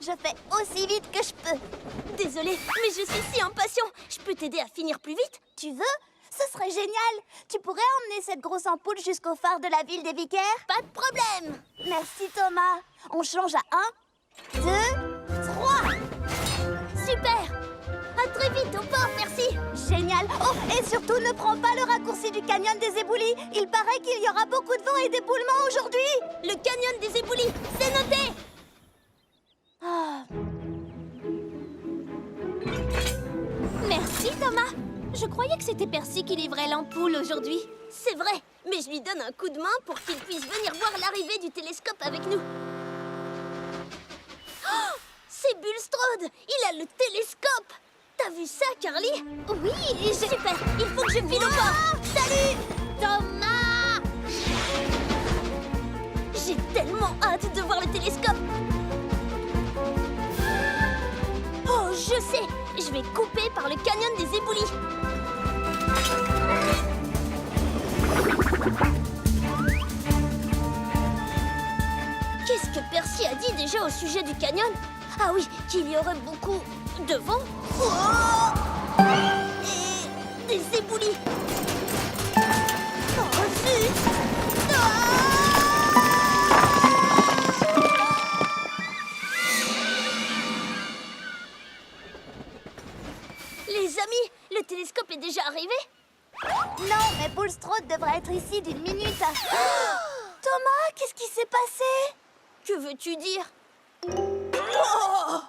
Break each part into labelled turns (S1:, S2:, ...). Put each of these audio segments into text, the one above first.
S1: je fais aussi vite que je peux.
S2: Désolée, mais je suis si impatient. Je peux t'aider à finir plus vite?
S1: Tu veux? Ce serait génial. Tu pourrais emmener cette grosse ampoule jusqu'au phare de la ville des Vicaires?
S2: Pas de problème.
S1: Merci Thomas. On change à 1, 2, 3.
S2: Super. À très vite au port, merci.
S1: Génial. Oh, et surtout ne prends pas le raccourci du canyon des éboulis. Il paraît qu'il y aura beaucoup de vent et d'éboulements aujourd'hui.
S2: Le canyon des éboulis, c'est noté.
S1: Ah.
S2: Merci Thomas. Je croyais que c'était Percy qui livrait l'ampoule aujourd'hui. C'est vrai, mais je lui donne un coup de main pour qu'il puisse venir voir l'arrivée du télescope avec nous. Oh, c'est Bulstrode. Il a le télescope. T'as vu ça, Carly? Oui, super. Il faut que je file au port. Salut, Thomas. J'ai tellement hâte de voir le télescope. Oh, je sais. Je vais couper par le canyon des éboulis. Qu'est-ce que Percy a dit déjà au sujet du canyon? Ah oui, qu'il y aurait beaucoup de vent. Oh, et des éboulis. Oh, zut. Les amis, le télescope est déjà arrivé?
S1: Non, mais Bulstrode devrait être ici d'une minute. Thomas, qu'est-ce qui s'est passé?
S2: Que veux-tu dire?
S1: Oh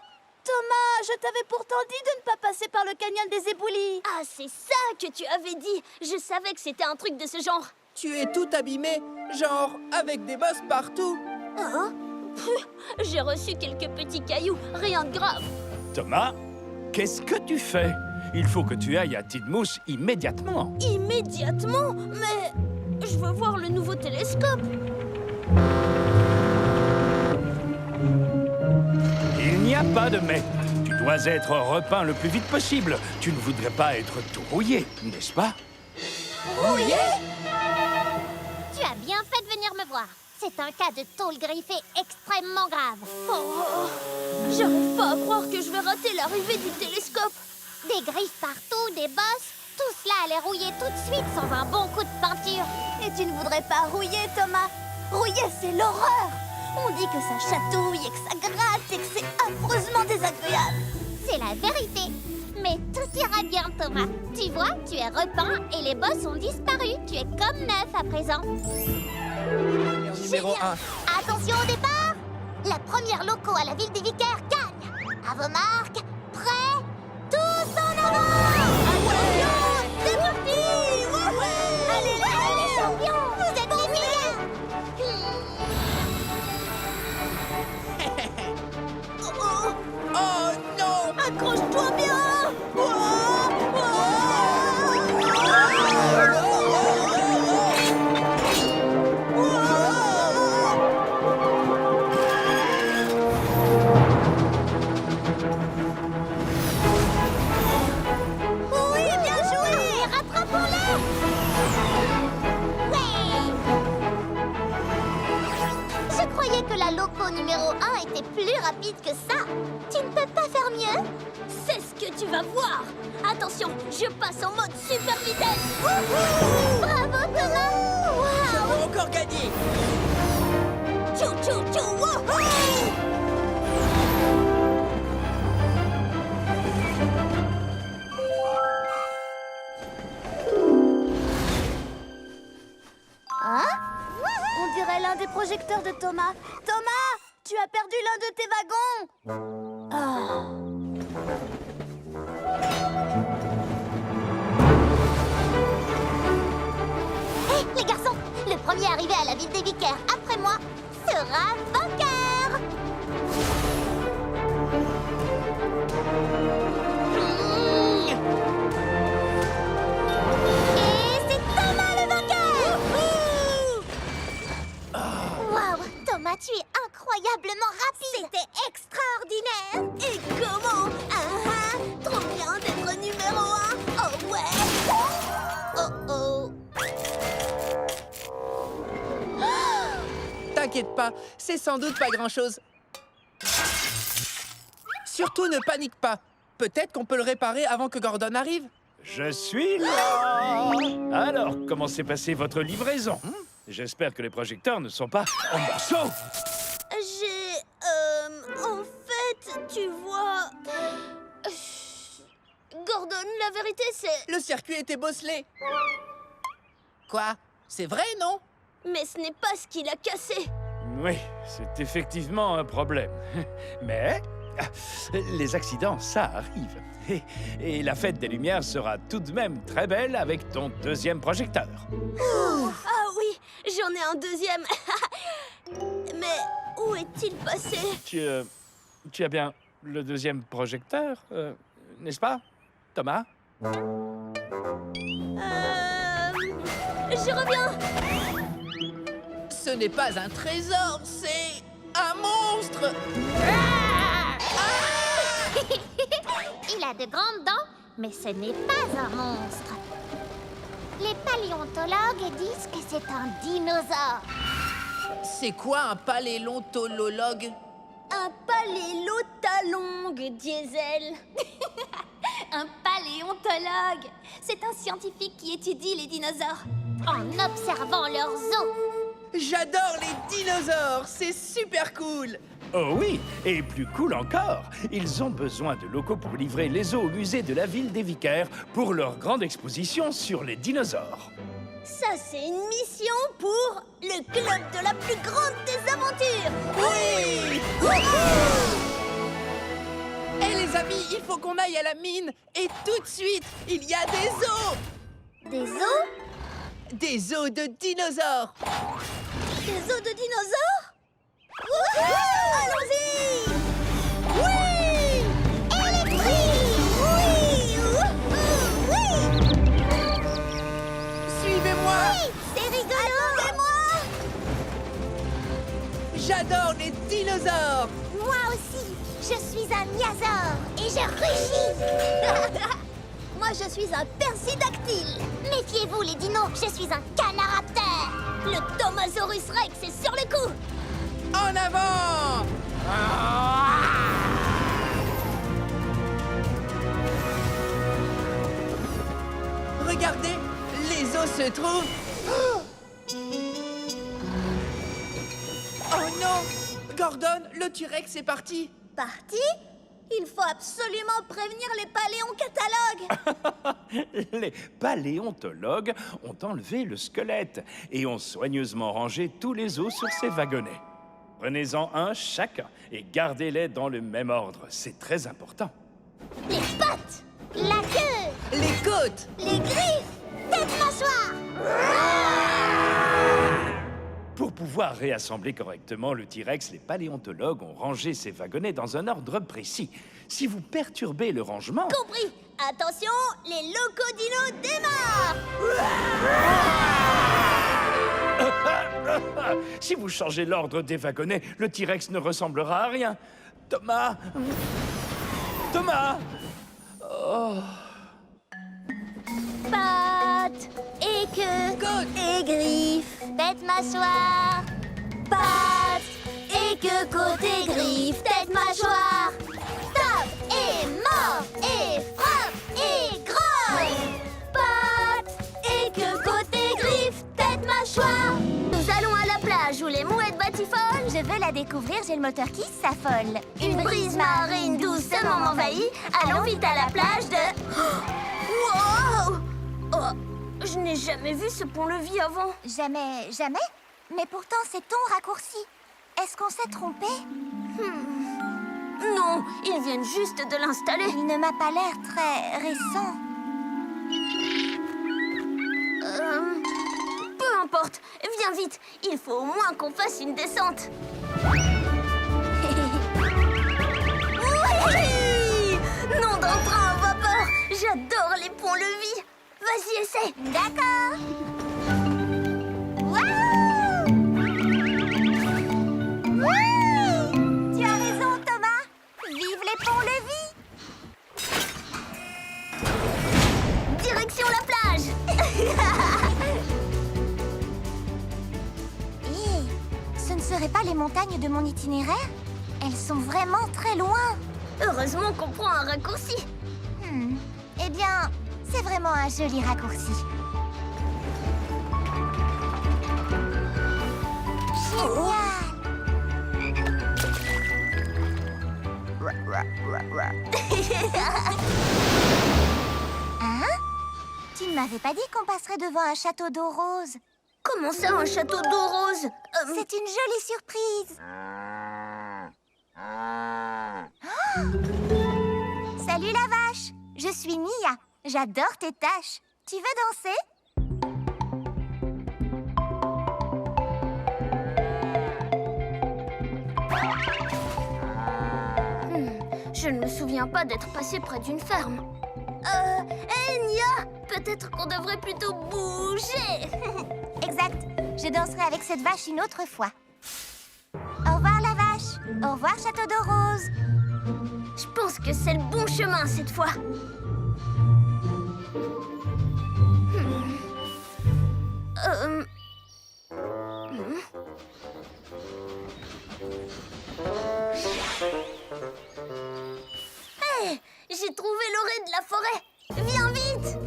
S1: Thomas, je t'avais pourtant dit de ne pas passer par le canyon des éboulis.
S2: Ah, c'est ça que tu avais dit. Je savais que c'était un truc de ce genre.
S3: Tu es tout abîmé, genre avec des bosses partout.
S2: Hein? J'ai reçu quelques petits cailloux, rien de grave.
S4: Thomas, qu'est-ce que tu fais? Il faut que tu ailles à Tidmouth immédiatement.
S2: Immédiatement? Mais je veux voir le nouveau télescope.
S4: Il n'y a pas de mais. Tu dois être repeint le plus vite possible. Tu ne voudrais pas être tout rouillé, n'est-ce pas?
S1: Rouillé?
S5: Tu as bien fait de venir me voir. C'est un cas de tôle griffée extrêmement grave.
S2: Oh, j'arrive pas à croire que je vais rater l'arrivée du télescope.
S5: Des griffes partout, des bosses. Tout cela allait rouiller tout de suite sans un bon coup de peinture.
S1: Et tu ne voudrais pas rouiller, Thomas? Rouiller, c'est l'horreur. On dit que ça chatouille et que ça gratte et que c'est affreusement désagréable.
S5: C'est la vérité. Mais tout ira bien, Thomas. Tu vois, tu es repeint et les bosses ont disparu. Tu es comme neuf à présent.
S3: Numéro 1.
S5: Attention au départ. La première loco à la ville des Vicaires gagne. À vos marques, prêts, tous en avant.
S2: C'est parti!
S5: Allez les champions, vous êtes les meilleurs.
S3: Oh non!
S2: Accroche-toi bien!
S5: Oui, bien joué. Rattrapons-les. Ouais. Je croyais que la loco numéro 1 était plus rapide que ça. Tu ne peux pas faire mieux?
S2: C'est ce que tu vas voir! Attention, je passe en mode super vitesse!
S5: Bravo, Thomas.
S3: Nous avons encore gagné!
S2: Tchou tchou tchou! Wouhou!
S1: Hein? On dirait l'un des projecteurs de Thomas. Thomas, tu as perdu l'un de tes wagons. Ah.
S5: Hé, les garçons, le premier arrivé à la ville des Vicaires après moi sera vainqueur. Et c'est Thomas le vainqueur. Waouh, Thomas, tu es incroyablement rapide. C'était extraordinaire.
S2: Et comment? Trop bien d'être numéro 1! Oh ouais! Oh oh!
S3: T'inquiète pas, c'est sans doute pas grand-chose. Surtout ne panique pas. Peut-être qu'on peut le réparer avant que Gordon arrive.
S4: Je suis là. Alors, comment s'est passée votre livraison? J'espère que les projecteurs ne sont pas en morceaux.
S2: En fait, tu vois... Gordon, la vérité, c'est...
S3: Le circuit était bosselé. Quoi? C'est vrai, non?
S2: Mais ce n'est pas ce qui l'a cassé.
S4: Oui, c'est effectivement un problème. Mais les accidents, ça arrive. Et la fête des Lumières sera tout de même très belle avec ton deuxième projecteur.
S2: Ah oui, j'en ai un deuxième. Mais où est-il passé?
S4: Tu as bien le deuxième projecteur, n'est-ce pas, Thomas?
S2: Je reviens.
S3: Ce n'est pas un trésor, c'est un monstre.
S5: Il a de grandes dents, mais ce n'est pas un monstre. Les paléontologues disent que c'est un dinosaure.
S3: C'est quoi un paléontologue?
S2: Un palélotalongue, Diesel.
S1: Un paléontologue. C'est un scientifique qui étudie les dinosaures.
S5: En observant leurs os.
S3: J'adore les dinosaures, c'est super cool.
S4: Oh oui, et plus cool encore, ils ont besoin de locaux pour livrer les os au musée de la ville des Vicaires pour leur grande exposition sur les dinosaures.
S2: Ça, c'est une mission pour le club de la plus grande des aventures.
S3: Oui. Hé les amis, il faut qu'on aille à la mine. Et tout de suite, il y a des os.
S2: Des os?
S3: Des os de dinosaures.
S2: Des os de dinosaures? Allons-y! Oui! Électrique! Oui! Oui!
S3: Suivez-moi.
S2: Oui! C'est rigolo! Attendez-moi!
S3: J'adore les dinosaures.
S5: Moi aussi, je suis un niasaure et je rugis.
S2: Moi, je suis un persidactyle.
S5: Méfiez-vous les dinos, je suis un canaraptor.
S2: Le Thomasaurus Rex est sur le coup.
S3: En avant. Regardez, les os se trouvent. Oh non! Gordon, le T-Rex est parti.
S2: Parti? Il faut absolument prévenir les paléoncatalogues.
S4: Les paléontologues ont enlevé le squelette et ont soigneusement rangé tous les os sur ces wagonnets. Prenez-en un chacun et gardez-les dans le même ordre, c'est très important.
S2: Les pattes,
S5: La queue,
S3: Les côtes.
S2: les griffes,
S5: tête mâchoire.
S4: Pour pouvoir réassembler correctement le T-Rex, les paléontologues ont rangé ces wagonnets dans un ordre précis. Si vous perturbez le rangement...
S2: compris. Attention, les locodinos démarrent.
S4: Si vous changez l'ordre des wagonnets, le T-Rex ne ressemblera à rien. Thomas! Thomas!
S2: Pattes et queue
S3: Côtes.
S2: et griffes,
S5: Tête mâchoire.
S2: pattes et queue, côte et griffes, tête mâchoire. Tape et mord et frappe et grogne. Pattes et queue, côte et griffes, tête mâchoire. Nous allons à la plage où les mouettes batifolent.
S5: Je veux la découvrir, j'ai le moteur qui s'affole.
S2: Une brise marine doucement m'envahit. Allons vite à la plage de... Wow! Oh, je n'ai jamais vu ce pont-levis avant.
S5: Jamais, jamais. Mais pourtant, c'est ton raccourci. Est-ce qu'on s'est trompé?
S2: Non, ils viennent juste de l'installer.
S5: Il ne m'a pas l'air très récent.
S2: Peu importe, viens vite. Il faut au moins qu'on fasse une descente. Oui! Nom d'un train à vapeur. J'adore les ponts-levis. Vas-y, essaie.
S5: D'accord. Oui! Tu as raison, Thomas. Vive les ponts-levis.
S2: Direction la plage.
S5: Ce ne seraient pas les montagnes de mon itinéraire? Elles sont vraiment très loin.
S2: Heureusement qu'on prend un raccourci.
S5: Eh bien, c'est vraiment un joli raccourci. Génial! Hein? Tu ne m'avais pas dit qu'on passerait devant un château d'eau rose.
S2: Comment ça, un château d'eau rose?
S5: C'est une jolie surprise. Oh! Salut la vache, je suis Mia. J'adore tes tâches. Tu veux danser?
S2: Je ne me souviens pas d'être passé près d'une ferme. Hé, Nia! Peut-être qu'on devrait plutôt bouger.
S5: Exact. Je danserai avec cette vache une autre fois. Au revoir la vache. Au revoir château d'eau rose.
S2: Je pense que c'est le bon chemin cette fois. Hé, j'ai trouvé l'orée de la forêt. Viens vite.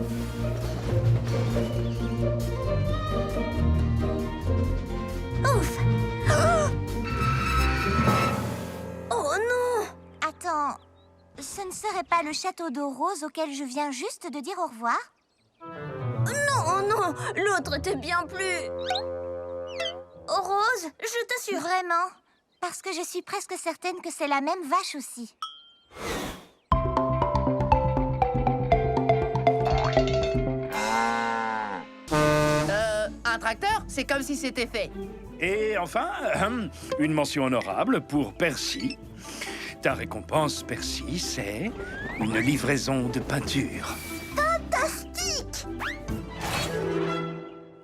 S2: Ouf. Oh non.
S5: Attends, ce ne serait pas le château d'eau rose auquel je viens juste de dire au revoir?
S2: Non, non, l'autre était bien plus... rose, je t'assure.
S5: Vraiment? Parce que je suis presque certaine que c'est la même vache aussi.
S3: Un tracteur? C'est comme si c'était fait.
S4: Et enfin, une mention honorable pour Percy. Ta récompense, Percy, c'est une livraison de peinture.
S5: Fantastique!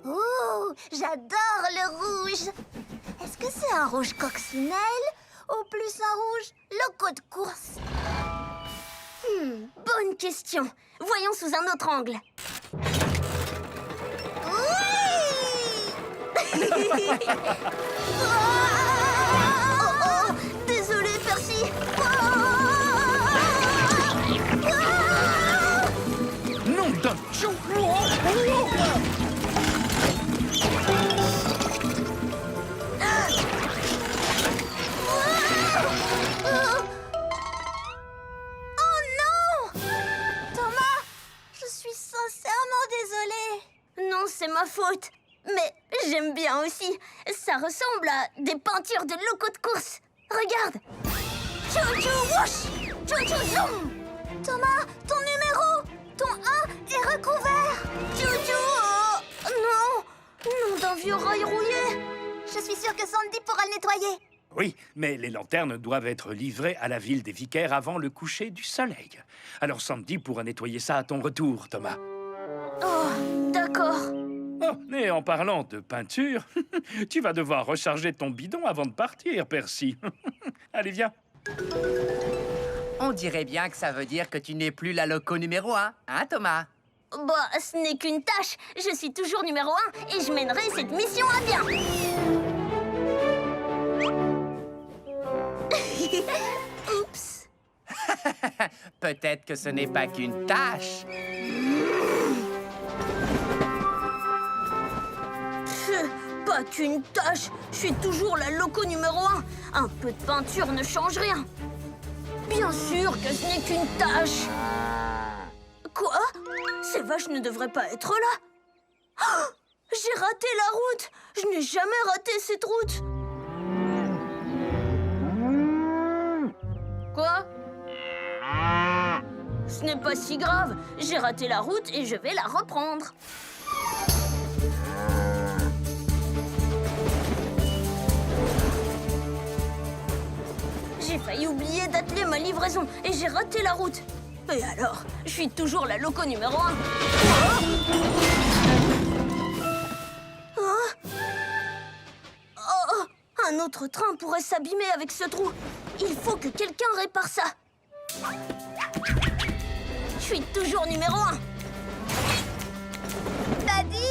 S5: Oh, j'adore le rouge. Est-ce que c'est un rouge coccinelle ou plus un rouge loco de course?
S2: Bonne question. Voyons sous un autre angle. Oh, désolé, Percy.
S4: Non, Don Joe.
S5: Oh non! Thomas, je suis sincèrement désolée.
S2: Non, c'est ma faute. Mais j'aime bien aussi. Ça ressemble à des peintures de locaux de course. Regarde. Chou-chou whoosh! Chou-chou zoom!
S5: Thomas, ton numéro, ton 1 est recouvert.
S2: Chou-chou non! Nom d'un vieux rail rouillé.
S5: Je suis sûre que Sandy pourra le nettoyer.
S4: Oui, mais les lanternes doivent être livrées à la ville des Vicaires avant le coucher du soleil. Alors Sandy pourra nettoyer ça à ton retour, Thomas.
S2: Oh, d'accord.
S4: Oh, et en parlant de peinture, tu vas devoir recharger ton bidon avant de partir, Percy. Allez, viens.
S3: On dirait bien que ça veut dire que tu n'es plus la loco numéro 1, hein, Thomas?
S2: Bah, ce n'est qu'une tâche. Je suis toujours numéro 1 et je mènerai cette mission à bien. Oups.
S3: Peut-être que ce n'est pas qu'une tâche.
S2: Pas qu'une tâche. Je suis toujours la loco numéro 1. Un peu de peinture ne change rien. Bien sûr que ce n'est qu'une tâche. Quoi? Ces vaches ne devraient pas être là. Oh, j'ai raté la route. Je n'ai jamais raté cette route. Quoi? Ce n'est pas si grave. J'ai raté la route et je vais la reprendre. J'ai failli oublier d'atteler ma livraison et j'ai raté la route. Et alors, je suis toujours la loco numéro 1. Oh, un autre train pourrait s'abîmer avec ce trou. Il faut que quelqu'un répare ça. Je suis toujours numéro 1.
S5: Daddy?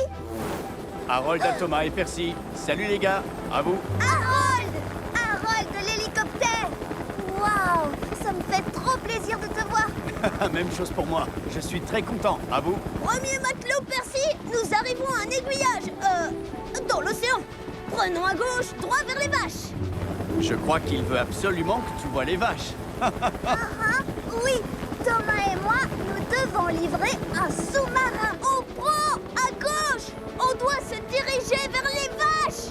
S4: Harold, Thomas et Percy. Salut les gars, à vous.
S5: Harold! Harold de l'hélicoptère! Waouh! Ça me fait trop
S6: La même chose pour moi. Je suis très content. À vous.
S2: Premier matelot Percy, nous arrivons à un aiguillage. Dans l'océan. Prenons à gauche, droit vers les vaches.
S6: Je crois qu'il veut absolument que tu vois les vaches.
S1: Oui, Thomas et moi, nous devons livrer un sous-marin.
S2: On prend à gauche. On doit se diriger vers les vaches.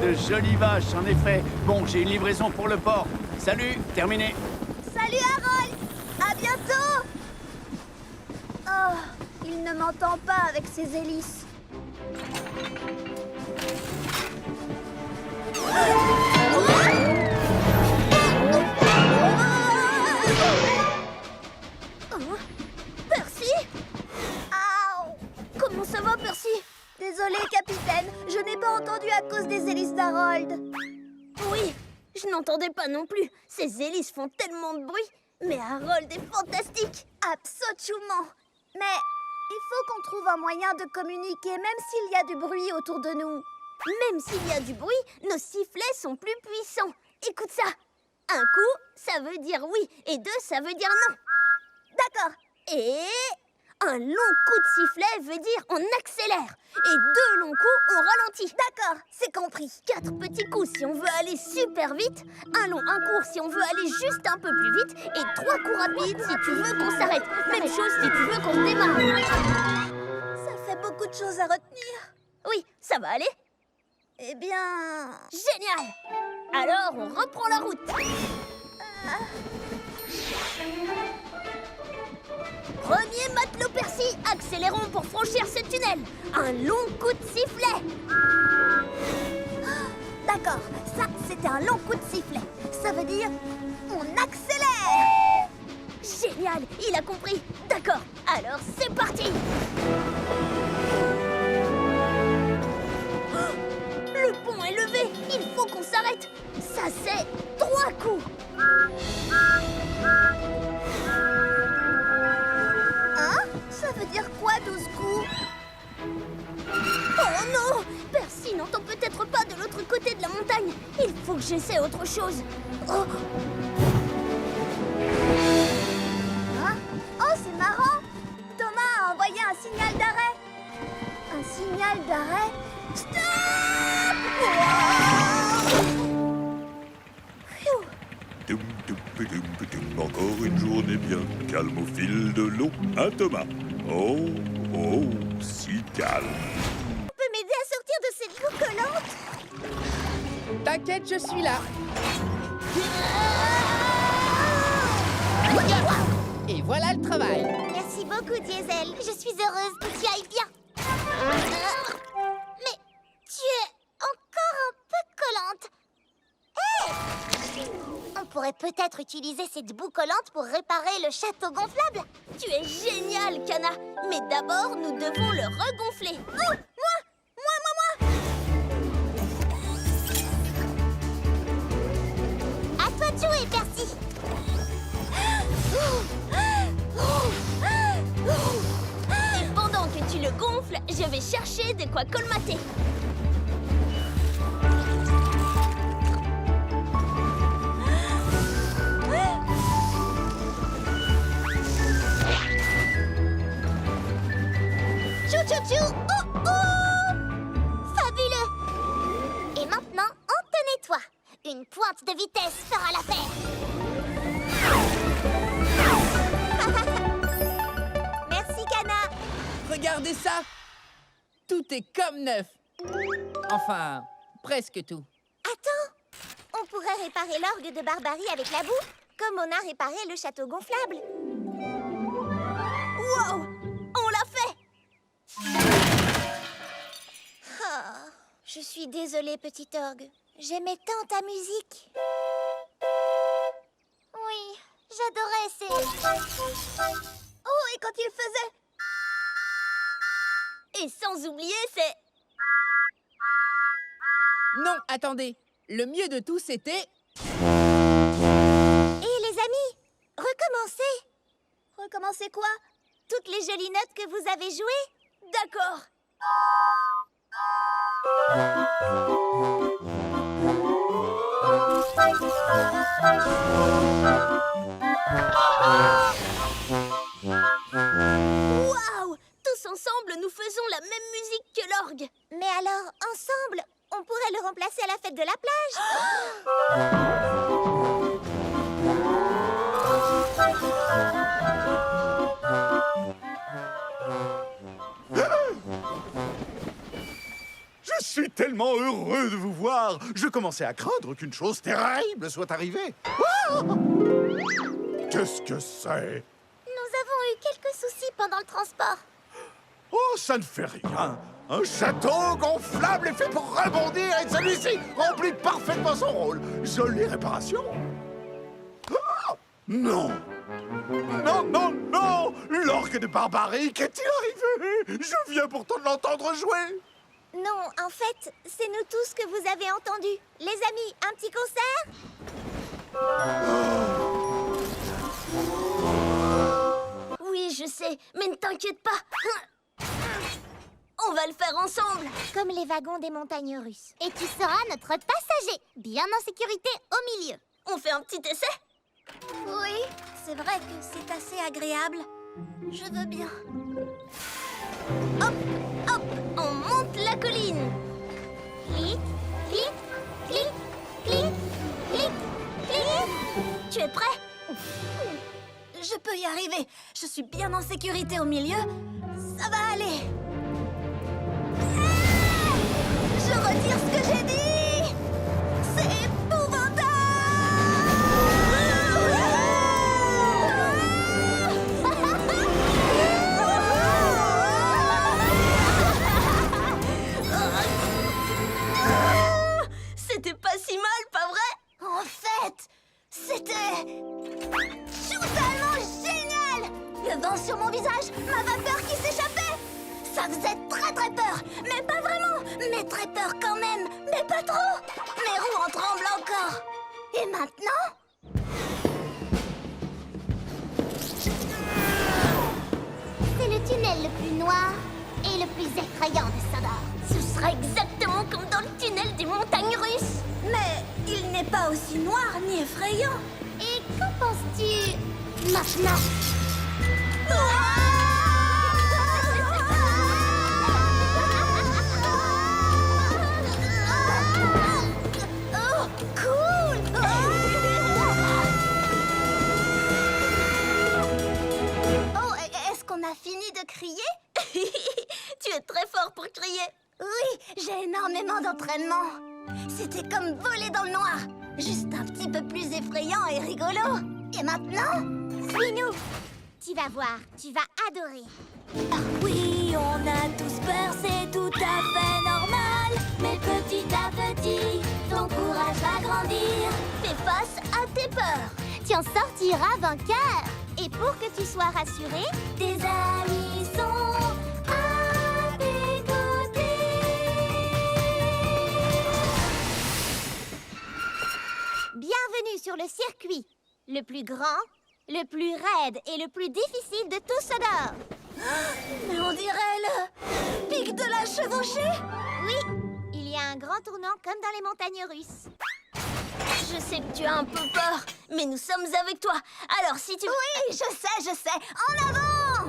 S6: De jolies vaches, en effet. Bon, j'ai une livraison pour le port. Salut, terminé.
S1: Salut Harold. À bientôt. Oh, il ne m'entend pas avec ses hélices.
S2: Percy?
S1: Aouh!
S2: Comment ça va, Percy?
S1: Désolé, capitaine, je n'ai pas entendu à cause des hélices d'Harold.
S2: Oui, je n'entendais pas non plus. Ces hélices font tellement de bruit. Mais Harold est fantastique.
S1: Absolument. Mais il faut qu'on trouve un moyen de communiquer, même s'il y a du bruit autour de nous.
S2: Même s'il y a du bruit, nos sifflets sont plus puissants. Écoute ça. Un coup, ça veut dire oui. Et deux, ça veut dire non.
S1: D'accord.
S2: Et un long coup de sifflet veut dire on accélère. Et deux longs coups, on ralentit.
S1: D'accord, c'est compris.
S2: 4 petits coups si on veut aller super vite. Un court si on veut aller juste un peu plus vite. Et 3 coups rapides si tu veux qu'on s'arrête. Même chose si tu veux qu'on redémarre.
S1: Ça fait beaucoup de choses à retenir.
S2: Oui, ça va aller?
S1: Eh bien...
S2: Génial! Alors, on reprend la route. Premier matelot Percy, accélérons pour franchir ce tunnel. Un long coup de sifflet.
S1: D'accord, ça, c'était un long coup de sifflet. Ça veut dire... on accélère!
S2: Génial, il a compris. D'accord, alors c'est parti. Le pont est levé, il faut qu'on s'arrête. Ça, c'est 3 coups.
S1: Hein? Ça veut dire quoi, 12 coups?
S2: Oh non! Percy n'entend peut-être pas de l'autre côté de la montagne. Il faut que j'essaie autre chose. Oh,
S1: Hein? Oh, c'est marrant! Thomas a envoyé un signal d'arrêt. Un signal d'arrêt? Stop! Phew.
S7: Toum, toum, poutoum, poutoum. Encore une journée bien calme au fil de l'eau. Hein, Thomas? Oh, oh, si calme.
S2: tu peux m'aider à sortir de cette boue collante?
S3: T'inquiète, je suis là. Et voilà le travail.
S5: Merci beaucoup, Diesel. Je suis heureuse que tu ailles bien. Mais tu es encore un peu collante. Hé! On pourrait peut-être utiliser cette boue collante pour réparer le château gonflable.
S2: Tu es génial, Kana. Mais d'abord, nous devons le regonfler. Oh, moi!
S5: À toi de jouer, Percy.
S2: Et pendant que tu le gonfles, je vais chercher de quoi colmater.
S5: Chou-chou-chou. Oh, oh! Fabuleux. Et maintenant, on te nettoie. Une pointe de vitesse fera l'affaire. Merci, Kana.
S3: Regardez ça. Tout est comme neuf. Enfin, presque tout.
S5: Attends, on pourrait réparer l'orgue de Barbarie avec la boue, comme on a réparé le château gonflable.
S2: Wow! On l'a fait!
S5: Oh, je suis désolée, petit orgue. J'aimais tant ta musique. Oui, j'adorais ces...
S1: Oh, et quand il faisait...
S2: Et sans oublier, c'est...
S3: Non, attendez. Le mieux de tout, c'était...
S5: Et les amis, recommencez.
S1: Recommencer quoi?
S5: Toutes les jolies notes que vous avez jouées.
S2: D'accord. de la plage.
S7: Je suis tellement heureux de vous voir. Je commençais à craindre qu'une chose terrible soit arrivée. Ah! Qu'est-ce que c'est?
S2: Nous avons eu quelques soucis pendant le transport.
S7: Oh, ça ne fait rien. Un château gonflable est fait pour rebondir et celui-ci remplit parfaitement son rôle. Jolie réparation. Ah! Non. Non, non, non! L'orgue de barbarie, qu'est-il arrivé? Je viens pourtant de l'entendre jouer.
S2: Non, en fait, c'est nous tous que vous avez entendus. Les amis, un petit concert?
S1: Oui, je sais, mais ne t'inquiète pas. On va le faire ensemble.
S2: Comme les wagons des montagnes russes. Et tu seras notre passager, bien en sécurité au milieu.
S1: On fait un petit essai? Oui, c'est vrai que c'est assez agréable. Je veux bien. Hop, hop, on monte la colline.
S2: Clic, clic, clic, clic, clic, clic.
S1: Tu es prêt? Je peux y arriver. Je suis bien en sécurité au milieu. Ça va aller. Je retire ce que j'ai dit. C'est épouvantable. C'était pas si mal, pas vrai? En fait, c'était totalement génial! Le vent sur mon visage, ma vapeur qui s'échappait! Ça faisait très très peur, mais pas vraiment! Mais très peur quand même, mais pas trop! Mes roues en tremblent encore! Et maintenant?
S2: C'est le tunnel le plus noir et le plus effrayant de Sodor.
S1: Ce sera exactement comme dans le tunnel des montagnes russes! Mais il n'est pas aussi noir ni effrayant!
S2: Et qu'en penses-tu maintenant?
S1: Oh, cool! Oh, est-ce qu'on a fini de crier? Tu es très fort pour crier. Oui, j'ai énormément d'entraînement. C'était comme voler dans le noir. Juste un petit peu plus effrayant et rigolo. Et maintenant?
S2: Suis-nous. Tu vas voir, tu vas adorer.
S1: Oui, on a tous peur, c'est tout à fait normal. Mais petit à petit, ton courage va grandir. Fais face à tes peurs.
S2: Tu en sortiras vainqueur. Et pour que tu sois rassuré,
S1: Tes amis sont à tes côtés.
S2: bienvenue sur le circuit. Le plus grand, le plus raide et le plus difficile de tout Sodor.
S1: Mais on dirait le pic de la chevauchée.
S2: Oui, il y a un grand tournant comme dans les montagnes russes.
S1: Je sais que tu as un peu peur, mais nous sommes avec toi. Alors si tu... Oui, je sais. En avant!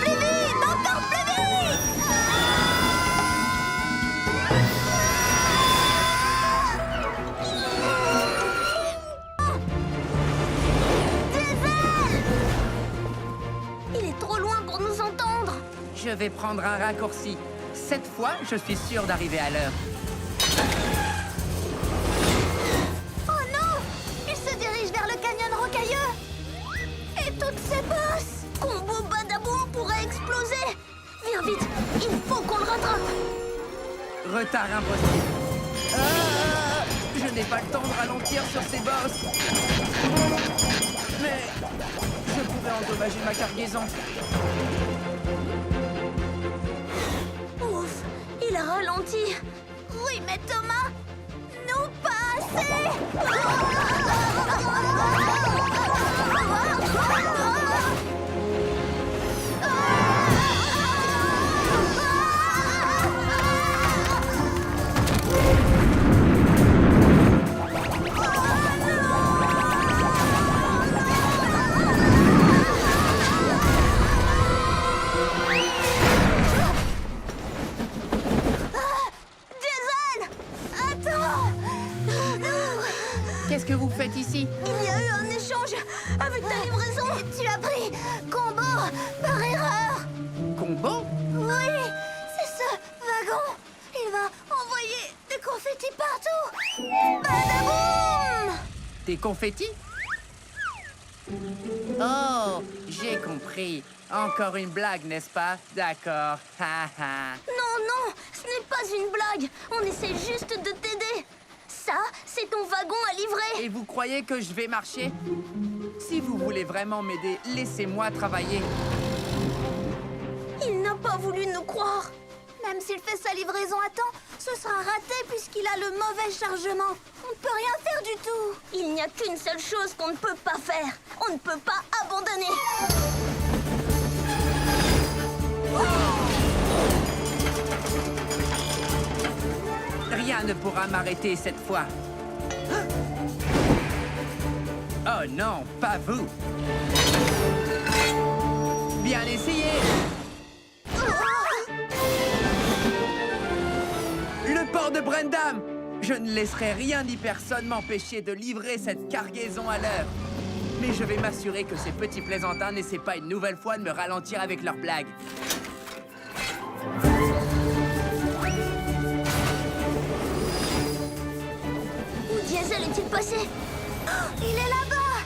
S1: Plus vite! Encore plus vite! Il est trop loin pour nous entendre.
S3: Je vais prendre un raccourci. Cette fois, je suis sûr d'arriver à l'heure.
S1: Oh non! Il se dirige vers le canyon rocailleux! Et toutes ces bosses! Combo badaboum pourrait exploser! Viens vite! Il faut qu'on le rattrape!
S3: Retard impossible. Ah, je n'ai pas le temps de ralentir sur ces bosses. Mais je pourrais endommager ma cargaison.
S1: Ouf! Il a ralenti! Oui, mais Thomas, nous pas assez!
S3: que vous faites ici?
S1: Il y a eu un échange avec ta livraison. Tu as pris Combo par erreur.
S3: Combo?
S1: Oui, c'est ce wagon. Il va envoyer des confettis partout. Badaboum!
S3: Des confettis? Oh, j'ai compris. Encore une blague, n'est-ce pas? D'accord. Ha ha.
S1: Non, non, ce n'est pas une blague. On essaie juste de t'aider. Ça, c'est ton wagon à livrer.
S3: Et vous croyez que je vais marcher? Si vous voulez vraiment m'aider, laissez-moi travailler.
S1: Il n'a pas voulu nous croire. Même s'il fait sa livraison à temps, ce sera raté puisqu'il a le mauvais chargement. On ne peut rien faire du tout. Il n'y a qu'une seule chose qu'on ne peut pas faire. On ne peut pas abandonner.
S3: Rien ne pourra m'arrêter cette fois. Oh non, pas vous. Bien essayé. Le port de Brendam. Je ne laisserai rien ni personne m'empêcher de livrer cette cargaison à l'heure. Mais je vais m'assurer que ces petits plaisantins n'essaient pas une nouvelle fois de me ralentir avec leurs blagues.
S1: Où Diesel est-il passé? Oh, il est là-bas.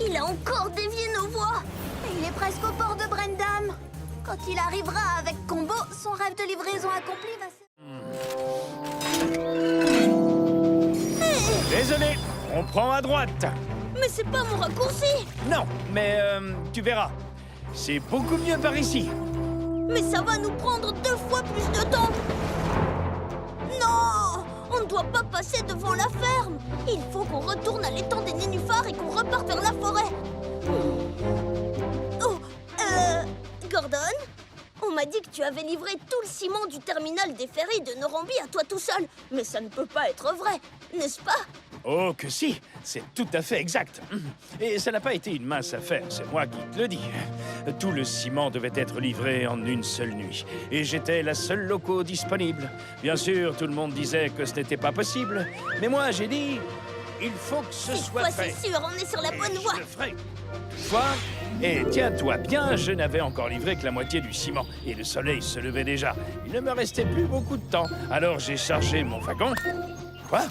S1: Il a encore dévié nos voies. Et il est presque au port de Brendam. Quand il arrivera avec Combo, son rêve de livraison accompli va se...
S4: Désolé, on prend à droite.
S1: Mais c'est pas mon raccourci.
S4: Non, mais tu verras. C'est beaucoup mieux par ici.
S1: Mais ça va nous prendre 2 fois plus de temps. Non, on ne doit pas passer devant la ferme. Il faut qu'on retourne à l'étang des nénuphars et qu'on reparte vers la forêt. Oh, Gordon, on m'a dit que tu avais livré tout le ciment du terminal des ferries de Norambi à toi tout seul. Mais ça ne peut pas être vrai, n'est-ce pas?
S4: Oh que si, c'est tout à fait exact. Et ça n'a pas été une mince affaire, c'est moi qui te le dis. Tout le ciment devait être livré en une seule nuit. Et j'étais la seule loco disponible. Bien sûr, tout le monde disait que ce n'était pas possible. Mais moi, j'ai dit, il faut que ce
S1: Cette
S4: soit
S1: fois,
S4: fait.
S1: c'est sûr, on est sur la bonne
S4: Et
S1: voie.
S4: je le ferai. Toi, et tiens-toi bien, je n'avais encore livré que la moitié du ciment. Et le soleil se levait déjà. Il ne me restait plus beaucoup de temps. Alors j'ai chargé mon wagon. Quoi?